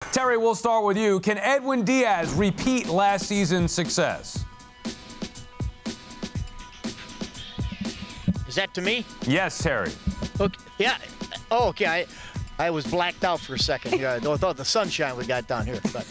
Terry, we'll start with you. Can Edwin Diaz repeat last season's success? Is that to me? Yes, Terry. Okay. Yeah. Oh, okay. I was blacked out for a second here. I thought the sunshine we got down here. But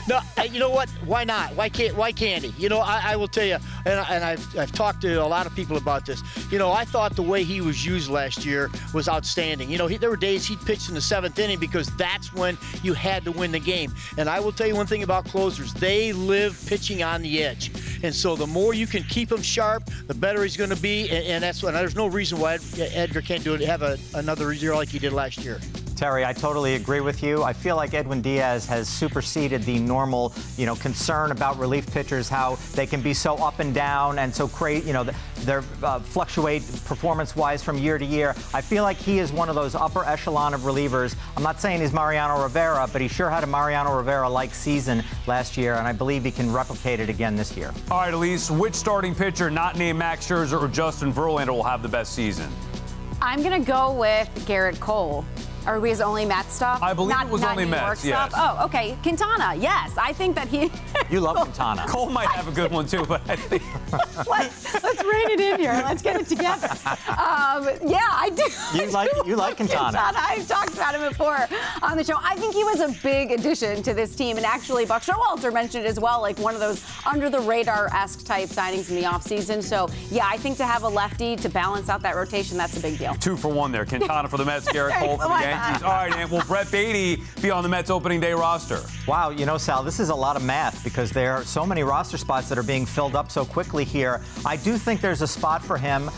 no, you know what? Why not? Why can't he? You know, I will tell you, and I've talked to a lot of people about this. You know, I thought the way he was used last year was outstanding. You know, there were days he'd pitch in the 7th inning because that's when you had to win the game. And I will tell you one thing about closers. They live pitching on the edge. And so the more you can keep him sharp, the better he's going to be. And that's what. There's no reason why Edgar can't do it. Have another year like he did last year. Terry, I totally agree with you. I feel like Edwin Diaz has superseded the normal, concern about relief pitchers, how they can be so up and down and so crazy, they fluctuate performance-wise from year to year. I feel like he is one of those upper echelon of relievers. I'm not saying he's Mariano Rivera, but he sure had a Mariano Rivera-like season last year, and I believe he can replicate it again this year. All right, Elise, which starting pitcher not named Max Scherzer or Justin Verlander will have the best season? I'm going to go with Garrett Cole. Or was only Mets stuff? I believe it was only Mets, yes. Oh, okay. Quintana, yes. I think that he... You love Quintana. Cole might have a good one, too, but I think... let's rein it in here. Let's get it together. Yeah, I do. You like Quintana. I've talked about him before on the show. I think he was a big addition to this team. And actually, Buck Showalter mentioned it as well, like one of those under-the-radar-esque type signings in the offseason. So, yeah, I think to have a lefty to balance out that rotation, that's a big deal. 2 for 1 there. Quintana for the Mets, Garrett Cole for the Yankees. All right, and will Brett Beatty be on the Mets opening day roster? Wow, Sal, this is a lot of math because there are so many roster spots that are being filled up so quickly here. I do think there's a spot for him,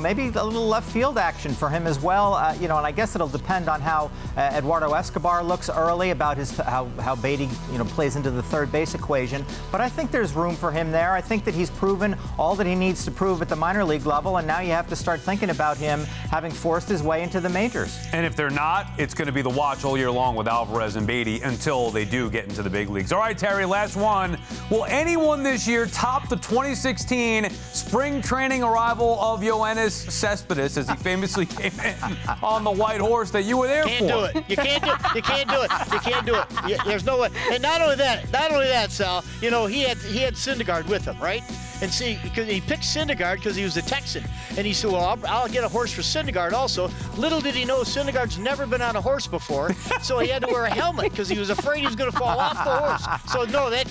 maybe a little left field action for him as well, and I guess it'll depend on how Eduardo Escobar looks early, about how Beatty, plays into the third base equation. But I think there's room for him there. I think that he's proven all that he needs to prove at the minor league level, and now you have to start thinking about him having forced his way into the majors. And if they're not, it's going to be the watch all year long with Alvarez and Beatty until they do get into the big leagues. All right, Terry, last one. Will anyone this year top the 2016 spring training arrival of Yoenis Cespedes, as he famously came in on the white horse that you were there for? Do it. You can't do it. You can't do it. You can't do it. There's no way. And not only that, Sal, he had Syndergaard with him, right? And see, because he picked Syndergaard because he was a Texan. And he said, well, I'll get a horse for Syndergaard also. Little did he know Syndergaard's never been on a horse before, so he had to wear a helmet because he was afraid he was going to fall off the horse. So, no, that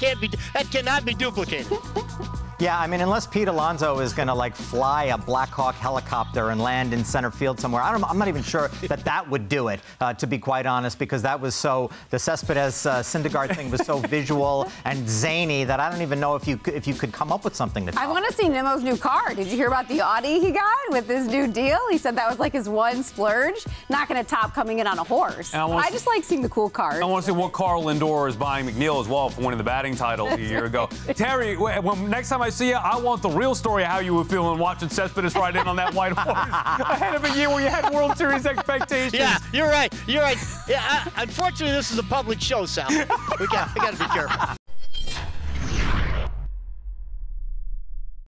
cannot be duplicated. Yeah, I mean, unless Pete Alonso is going to, fly a Black Hawk helicopter and land in center field somewhere. I'm not even sure that would do it, to be quite honest, because that was the Cespedes Syndergaard thing was so visual and zany that I don't even know if you could come up with something to top. I want to see Nemo's new car. Did you hear about the Audi he got with his new deal? He said that was like his one splurge. Not going to top coming in on a horse. I just like seeing the cool cars. I want to see what car Lindor is buying McNeil as well for winning the batting title a year ago. Terry, next time I see you, I want the real story of how you were feeling watching Cespedes ride in on that white horse ahead of a year where you had World Series expectations. Yeah, you're right. Yeah, unfortunately, this is a public show, Sal. We got to be careful.